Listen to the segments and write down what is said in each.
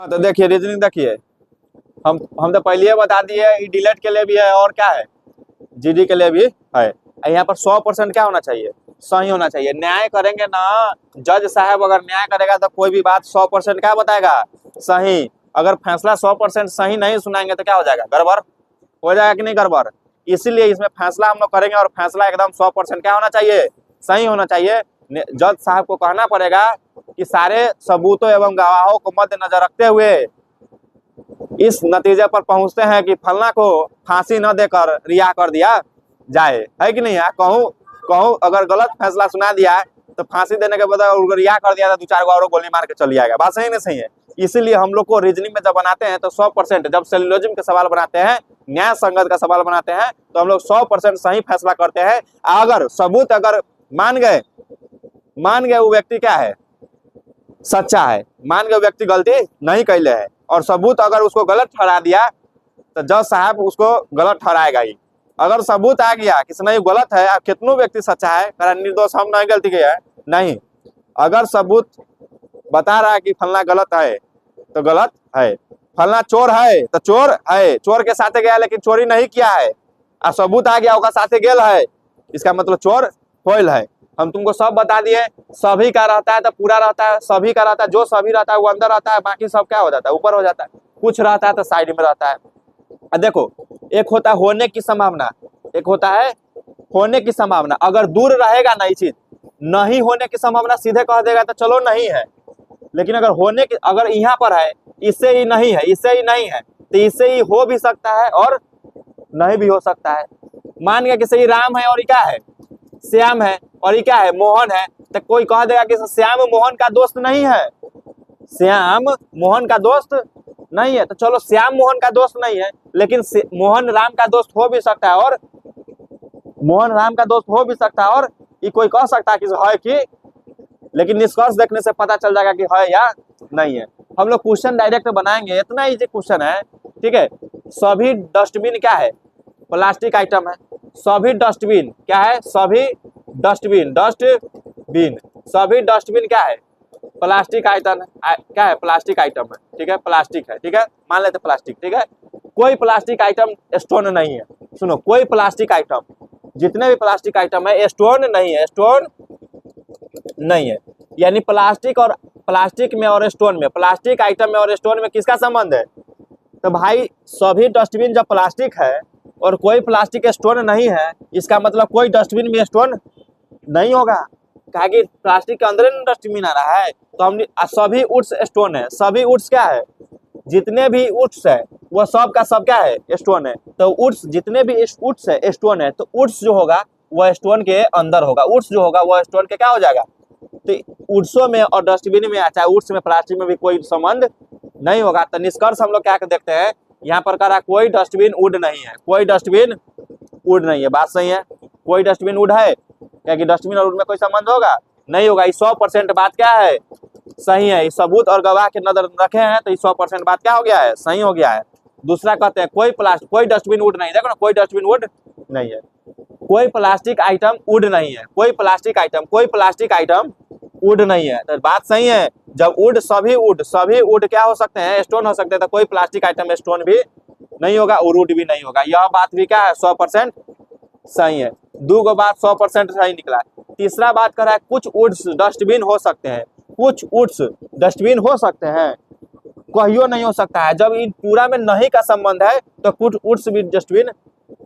तो देखिए रीजनिंग देखिए, हम तो पहले बता दिए डिलेट के लिए भी है और क्या है जीडी के लिए भी है। यहाँ पर 100% क्या होना चाहिए, सही होना चाहिए। न्याय करेंगे ना जज साहब, अगर न्याय करेगा तो कोई भी बात 100% क्या बताएगा, सही। अगर फैसला 100% सही नहीं सुनाएंगे तो क्या हो जाएगा, गड़बड़ हो जाएगा कि नहीं गड़बड़। इसीलिए इसमें फैसला हम लोग करेंगे और फैसला एकदम 100% क्या होना चाहिए, सही होना चाहिए। जज साहब को कहना पड़ेगा कि सारे सबूतों एवं गवाहों को मद्देनजर रखते हुए इस नतीजे पर पहुंचते हैं कि फलना को फांसी न देकर रिहा कर दिया जाए, है कि नहीं है। कहूँ अगर गलत फैसला सुना दिया तो फांसी देने के बदले रिहा कर दिया तो 2-4 गो और गोली मार के चली जाएगा। बात सही नहीं सही है। इसीलिए हम लोग को रीजनिंग में जब बनाते हैं तो 100%, जब सिलोजिज्म के सवाल बनाते हैं, न्याय संगत का सवाल बनाते हैं तो हम लोग 100% सही फैसला करते हैं। अगर सबूत अगर मान गए वो व्यक्ति क्या है, सच्चा है, मान गए व्यक्ति गलती नहीं कैले है और सबूत अगर उसको गलत ठहरा दिया तो जज साहब उसको गलत ठहराएगा ही। अगर सबूत आ गया कि नहीं गलत है, आप कितनों व्यक्ति सच्चा है, निर्दोष हम नहीं गलती किया है, नहीं, अगर सबूत बता रहा है कि फलना गलत है तो गलत है, फलना चोर है तो चोर है, चोर के साथे गया लेकिन चोरी नहीं किया है और सबूत आ गया उसका साथे गेल है, इसका मतलब चोर होइल है। हम तुमको सब बता दिए, सभी का रहता है तो पूरा रहता है, सभी का रहता है, जो सभी रहता है वो अंदर रहता है, बाकी सब क्या हो जाता है, ऊपर हो जाता है, कुछ रहता है तो साइड में रहता है। देखो, एक होता है होने की संभावना, एक होता है होने की संभावना। अगर दूर रहेगा ना ये चीज, नहीं होने की संभावना सीधे कह देगा तो चलो नहीं है, लेकिन अगर होने की, अगर यहाँ पर है इससे ही नहीं है, इससे ही नहीं है तो इससे ही हो भी सकता है और नहीं भी हो सकता है। मान गया कि सही राम है और ये क्या है, श्याम है, और ये क्या है, मोहन है, तो कोई कह देगा कि श्याम मोहन का दोस्त नहीं है, श्याम मोहन का दोस्त नहीं है, तो चलो श्याम मोहन का दोस्त नहीं है, लेकिन मोहन राम का दोस्त हो भी सकता है, और मोहन राम का दोस्त हो भी सकता है, और ये कोई कह सकता है कि, लेकिन निष्कर्ष देखने से पता चल जाएगा कि है या नहीं है। हम लोग क्वेश्चन डायरेक्ट बनाएंगे, इतना इजी क्वेश्चन है, ठीक है। सभी डस्टबिन क्या है, प्लास्टिक आइटम है। सभी डस्टबिन क्या है, सभी डस्टबिन, सभी डस्टबिन क्या है, प्लास्टिक आइटम है, क्या है, प्लास्टिक आइटम है, ठीक है, प्लास्टिक है, ठीक है, मान लेते प्लास्टिक, ठीक है। कोई प्लास्टिक आइटम स्टोन नहीं है, सुनो, कोई प्लास्टिक आइटम, जितने भी प्लास्टिक आइटम है स्टोन नहीं है, स्टोन नहीं है। यानी प्लास्टिक और प्लास्टिक में और स्टोन में, प्लास्टिक आइटम में और स्टोन में किसका संबंध है, तो भाई सभी डस्टबिन जब प्लास्टिक है और कोई प्लास्टिक स्टोन नहीं है, इसका मतलब कोई डस्टबिन में स्टोन नहीं होगा, कहा कि प्लास्टिक के अंदर डस्टबिन आ रहा है। तो हम सभी उड्स स्टोन है, सभी उड्स क्या है, जितने भी उड्स है वो सब का सब क्या है, स्टोन है। तो उड्स, जितने भी उड्स है स्टोन है, तो उड्स जो होगा वो स्टोन के अंदर होगा, उड्स जो होगा वो स्टोन के क्या हो जाएगा। तो उड्सों में और डस्टबिन में, चाहे उड्स में प्लास्टिक में भी कोई संबंध नहीं होगा। तो निष्कर्ष हम लोग क्या देखते हैं, यहाँ पर कह रहा कोई डस्टबिन वुड नहीं है, कोई डस्टबिन वुड नहीं है, बात सही है, कोई डस्टबिन वुड है, क्या कि डस्टबिन और वुड में कोई संबंध होगा, नहीं होगा। 100% बात क्या है, सही है। सबूत और गवाह के नजर रखे हैं तो 100% बात क्या हो गया है, सही हो गया है। दूसरा कहते हैं कोई डस्टबिन वुड नहीं, देखो ना, कोई डस्टबिन वुड नहीं है, कोई प्लास्टिक आइटम वुड नहीं है, कोई प्लास्टिक आइटम वुड नहीं है, तो बात सही है। जब वुड, सभी वुड क्या हो सकते हैं, स्टोन हो सकते हैं, तो कोई प्लास्टिक आइटम स्टोन भी नहीं होगा और वुड भी नहीं होगा। यह बात भी क्या है, 100% सही है। दो गो बात 100% सही निकला। तीसरा बात कर रहा है कुछ वुड्स डस्टबिन हो सकते हैं, कुछ वुड्स डस्टबिन हो सकते हैं, कहियो नहीं हो सकता है। जब इन पूरा में नहीं का संबंध है तो कुछ वुड्स भी डस्टबिन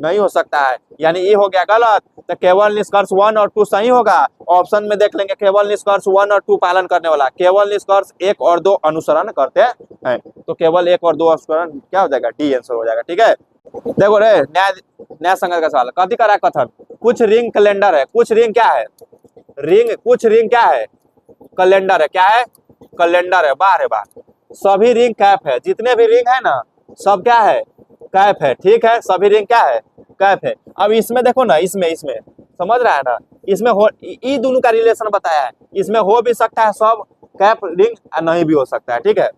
नहीं हो सकता है, यानी ये हो गया गलत। तो केवल निष्कर्ष 1 और 2 सही होगा। ऑप्शन में देख लेंगे, केवल निष्कर्ष 1 और 2 पालन करने वाला, केवल निष्कर्ष 1 और 2 अनुसरण करते हैं, तो केवल 1 और 2 अनुसरण क्या हो जाएगा, डी आंसर हो जाएगा, ठीक है। देखो रे, न्याय संगत का सवाल कथी करा, कथन कुछ रिंग कैलेंडर है, कुछ रिंग क्या है, कुछ रिंग क्या है, कैलेंडर है, क्या है, कैलेंडर है, बाहर है, बाहर। सभी रिंग कैप है, जितने भी रिंग है ना सब क्या है, कैप है, ठीक है, सभी रिंग क्या है, कैप है। अब इसमें देखो ना, इसमें समझ रहा है ना, इसमें हो, ये दोनों का रिलेशन बताया है, इसमें हो भी सकता है सब कैप रिंग, नहीं भी हो सकता है, ठीक है।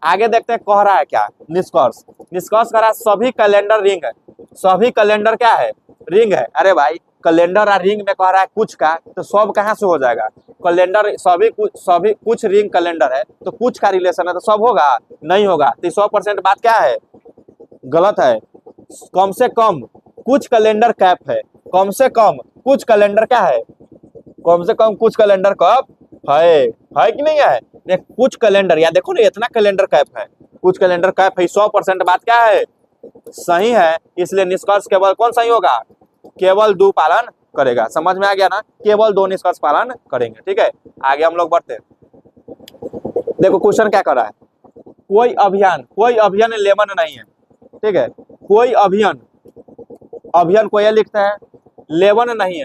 आगे देखते हैं कह रहा है क्या, निष्कर्ष कह रहा है सभी कैलेंडर रिंग है, सभी कैलेंडर क्या है, रिंग है। अरे भाई कैलेंडर और रिंग में कह रहा है कुछ का, तो सब कहाँ से हो जाएगा, कैलेंडर सभी कुछ रिंग कैलेंडर है तो कुछ का रिलेशन है तो सब होगा, नहीं होगा। तो 100% बात क्या है, गलत है। कम से कम कुछ कैलेंडर कैप है, कम से कम कुछ कैलेंडर क्या है, कम से कम कुछ कैलेंडर कैप है कि नहीं है। कुछ कैलेंडर, या देखो ना इतना कैलेंडर कैप है, कुछ कैलेंडर कैप है। 100% बात क्या है, सही है। इसलिए निष्कर्ष केवल कौन सही होगा, केवल 2 पालन करेगा। समझ में आ गया ना, केवल 2 निष्कर्ष पालन करेंगे। ठीक है, आगे हम लोग बढ़ते हैं। देखो क्वेश्चन क्या कर रहा है, कोई अभियान लेमन नहीं है। ठीक है, कोई अभियान कोई लिखता है, लेमन नहीं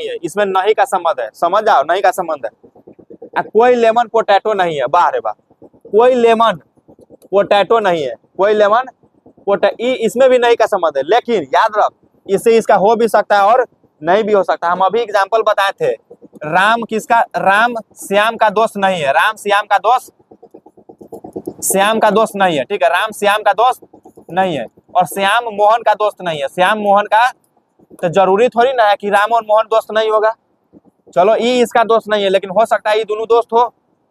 है, इसमें नहीं का संबंध है, समझ जाओ, नहीं का संबंध है। कोई लेमन पोटैटो नहीं है, बाहर है बा, कोई लेमन पोटैटो नहीं है, कोई लेमन इसमें भी नहीं का संबंध है। लेकिन याद रख, इससे इसका हो भी सकता है और नहीं भी हो सकता। हम अभी एग्जांपल बताए थे, राम श्याम का दोस्त नहीं है, राम श्याम का दोस्त नहीं है। ठीक है, राम श्याम का दोस्त नहीं है और श्याम मोहन का दोस्त नहीं है। श्याम मोहन का, तो जरूरी थोड़ी ना है कि राम और मोहन दोस्त नहीं होगा। चलो ई इसका दोस्त नहीं है, लेकिन हो सकता है ये दोनों दोस्त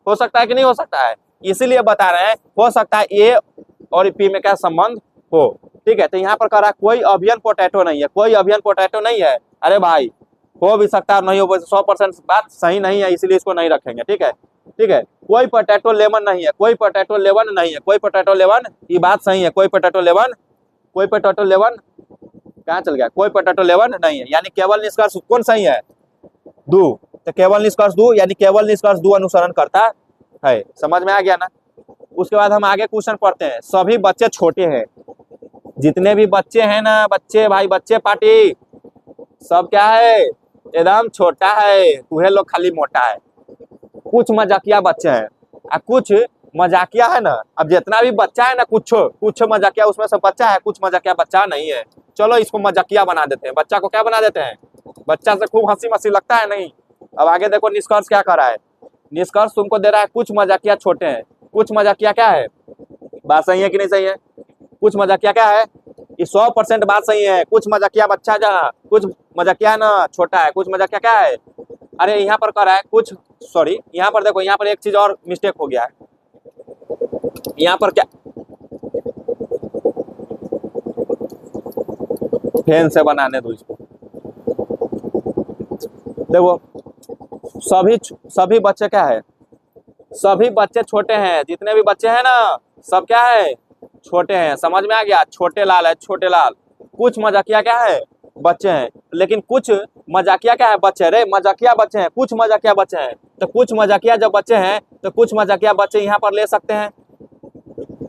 हो सकता है कि नहीं हो सकता है, इसीलिए बता रहे हैं हो सकता है ए और पी में क्या संबंध हो। ठीक है, तो यहाँ पर कह रहा है कोई अभियान पोटैटो नहीं है, कोई अभियान पोटैटो नहीं है। अरे भाई हो भी सकता है और नहीं हो, 100% बात सही नहीं है, इसीलिए इसको नहीं रखेंगे। ठीक है, कोई पोटैटो लेमन नहीं है, कोई पोटैटो लेवन नहीं है, कोई पोटैटो लेवन, ये बात सही है। कोई पोटैटो लेवन कहाँ चल गया, कोई पोटैटो लेवन नहीं है, यानी केवल निष्कर्ष कौन सही है, 2। तो केवल निष्कर्ष 2, यानी केवल निष्कर्ष 2 अनुसरण करता है। समझ में आ गया ना। उसके बाद हम आगे क्वेश्चन पढ़ते हैं। सभी बच्चे छोटे हैं, जितने भी बच्चे हैं ना, बच्चे पार्टी, सब क्या है, एकदम छोटा है, तुम्हें लोग खाली मोटा है। कुछ मजाकिया बच्चे हैं, कुछ मजाकिया है ना। अब जितना भी बच्चा है ना, कुछ मजाकिया उसमें से बच्चा है, कुछ मजाकिया बच्चा नहीं है। चलो इसको मजाकिया बना देते हैं, बच्चा को क्या बना देते हैं, बच्चा से खूब हंसी मस्ती लगता है नहीं। अब आगे देखो निष्कर्ष क्या कर रहा है, निष्कर्ष तुमको दे रहा है कुछ मजाकिया छोटे हैं। कुछ मजाकिया क्या है, बात सही है कि नहीं सही है, कुछ मजाकिया क्या है, ये 100% बात सही है। कुछ मजाकिया बच्चा जहाँ, कुछ मजाकिया ना छोटा है, कुछ मजाकिया क्या है। अरे यहाँ पर कर रहा है कुछ, सॉरी यहाँ पर देखो, यहाँ पर एक चीज और मिस्टेक हो गया है। यहाँ पर क्या, फैन से बनाने दो इसको। देखो सभी बच्चे क्या है, सभी बच्चे छोटे हैं, जितने भी बच्चे हैं ना सब क्या है, छोटे हैं। समझ में आ गया, छोटे लाल है, छोटे लाल। कुछ मजाकिया क्या है, बच्चे हैं, लेकिन कुछ मजाकिया क्या है, बच्चे। रे मजाकिया बच्चे हैं, कुछ मजाकिया बच्चे हैं। तो कुछ मजाकिया जब बच्चे हैं तो कुछ मजाकिया बच्चे यहाँ पर ले सकते हैं,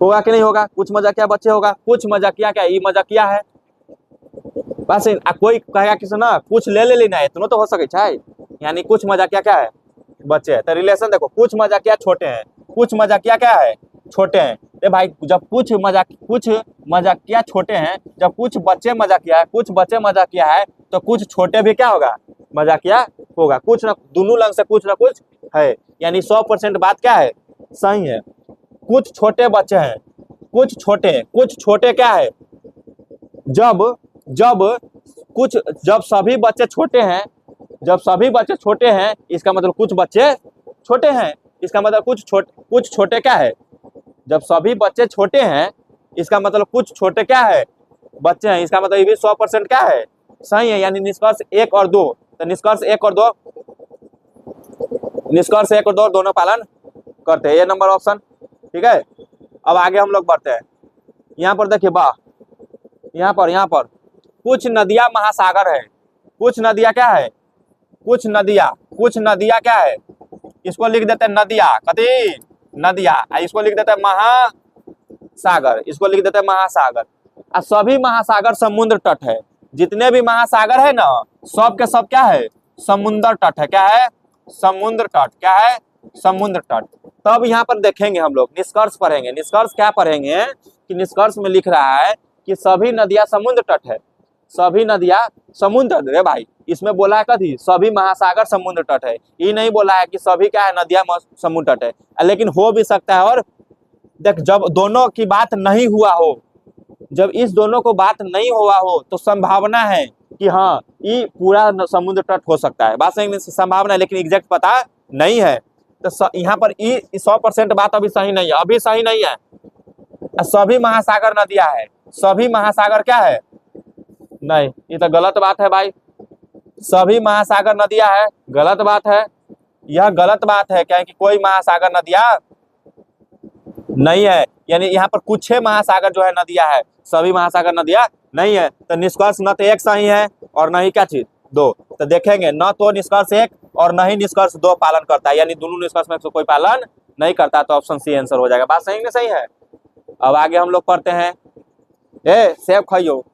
होगा कि नहीं होगा, कुछ मजाकिया बच्चे होगा। कुछ मजाकिया क्या, ये मजाकिया है बस। कोई कहेगा कि सुना कुछ ले लेना है, इतना तो हो सके छै, यानी कुछ मजाकिया क्या है, बच्चे है। तो रिलेशन देखो, कुछ मजाकिया छोटे हैं, कुछ मजाकिया क्या है, छोटे हैं। ए भाई जब कुछ मजाकिया छोटे हैं, जब कुछ बच्चे मजाकिया है, कुछ बच्चे मजाकिया है, तो कुछ छोटे भी क्या होगा, मजाकिया होगा। कुछ ना, दोनों लंग से कुछ ना कुछ है, यानी 100% बात क्या है, सही है। कुछ छोटे बच्चे हैं, कुछ छोटे क्या है, जब सभी बच्चे छोटे हैं, जब सभी बच्चे छोटे हैं, इसका मतलब कुछ बच्चे छोटे हैं। इसका मतलब कुछ छोटे क्या है, जब सभी बच्चे छोटे हैं, इसका मतलब कुछ छोटे क्या है, बच्चे हैं। इसका मतलब ये भी 100% क्या है, सही है। यानी निष्कर्ष 1 और 2, तो निष्कर्ष 1 और 2 दोनों पालन करते हैं, ये नंबर ऑप्शन। ठीक है, अब आगे हम लोग बढ़ते हैं। यहाँ पर देखिए वाह, यहाँ पर कुछ नदियां महासागर है। कुछ नदियां क्या है, कुछ नदियां क्या है, इसको लिख देते हैं नदिया, कथी नदिया, इसको लिख देते हैं महासागर, इसको लिख देते हैं महासागर। और सभी महासागर समुद्र तट है, जितने भी महासागर है ना, सब के सब क्या है, समुद्र तट है। क्या है, समुद्र तट। क्या है, समुद्र तट। तब यहाँ पर देखेंगे हम लोग, निष्कर्ष पढ़ेंगे। निष्कर्ष क्या पढ़ेंगे कि निष्कर्ष में लिख रहा है कि सभी नदियां समुद्र तट है, सभी नदियां समुद्र तट है। भाई इसमें बोला है कथी, सभी महासागर समुद्र तट है, ये नहीं बोला है कि सभी क्या है, नदियां समुद्र तट है। लेकिन हो भी सकता है। और देख, जब दोनों की बात नहीं हुआ हो, जब इस दोनों को बात नहीं हुआ हो, तो संभावना है कि हाँ ये पूरा समुद्र तट हो सकता है, बात सही संभावना है, लेकिन एग्जैक्ट पता नहीं है। तो यहाँ पर ये 100% बात अभी सही नहीं है, अभी सही नहीं है। सभी महासागर नदियां है, सभी महासागर क्या है, नहीं, ये तो गलत बात है भाई। सभी महासागर नदियां है, गलत बात है, यह गलत बात है। क्या है कि कोई महासागर नदियां नहीं है, यानी यहाँ पर कुछ महासागर जो है नदियां है, सभी महासागर नदियां नहीं है। तो निष्कर्ष न तो एक सही है और न ही क्या चीज दो। तो देखेंगे न तो निष्कर्ष एक और न ही निष्कर्ष दो पालन करता है, यानी दोनों निष्कर्ष में से कोई पालन नहीं करता, तो ऑप्शन सी आंसर हो जाएगा। बात सही नहीं सही है। अब आगे हम लोग पढ़ते हैं, ए सेब खाइयो,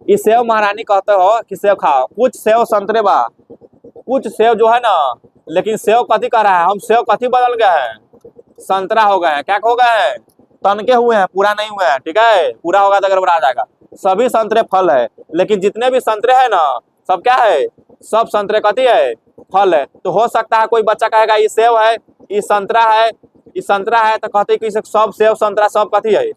इस सेव महारानी कहते हो कि सेव खाओ, कुछ सेव संतरे बा, कुछ सेव जो है ना, लेकिन सेव कथी कर रहा है, हम सेव कथी बदल गए हैं, संतरा हो गए हैं। क्या हो गए हैं, तनके हुए हैं, पूरा नहीं हुए हैं, ठीक है, पूरा होगा तो गड़बड़ा जाएगा। सभी संतरे फल है, लेकिन जितने भी संतरे हैं ना, सब क्या है, सब संतरे कथी है, फल है। तो हो सकता है कोई बच्चा कहेगा ये सेव है, ये संतरा है, ये संतरा है, तो कहते कि सब सेव संतरा सब कथी है,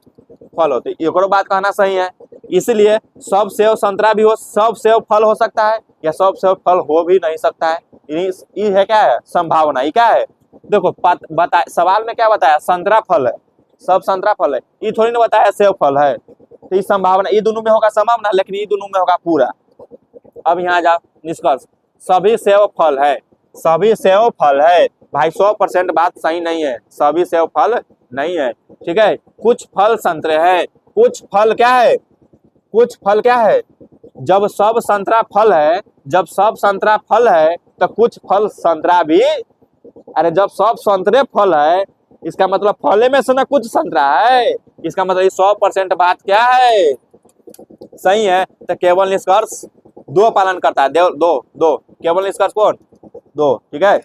फल होते। एक बात कहना सही है, इसलिए सब सेव संतरा भी हो, सब सेव फल हो सकता है, या सब सेव फल हो भी नहीं सकता है। ये है क्या है, संभावना। ये क्या है, देखो बता सवाल में क्या बताया, संतरा फल है, सब संतरा फल है, ये थोड़ी ना बताया सेव फल है। तो ये संभावना, ये दोनों में होगा संभावना, लेकिन ये दोनों में होगा पूरा। अब यहाँ जाओ निष्कर्ष, सभी सेव फल है, सभी सेव फल है भाई, 100% बात सही नहीं है, सभी सेव फल नहीं है, ठीक है। कुछ फल संतरे हैं, कुछ फल क्या है, कुछ फल क्या है, जब सब संतरा फल है, जब सब संतरा फल है तो कुछ फल संतरा भी, अरे जब सब संतरे फल है, इसका मतलब फले में से ना कुछ संतरा है, इसका मतलब 100% बात क्या है, सही है। तो केवल निष्कर्ष दो पालन करता है, दो केवल निष्कर्ष कौन, दो, ठीक है।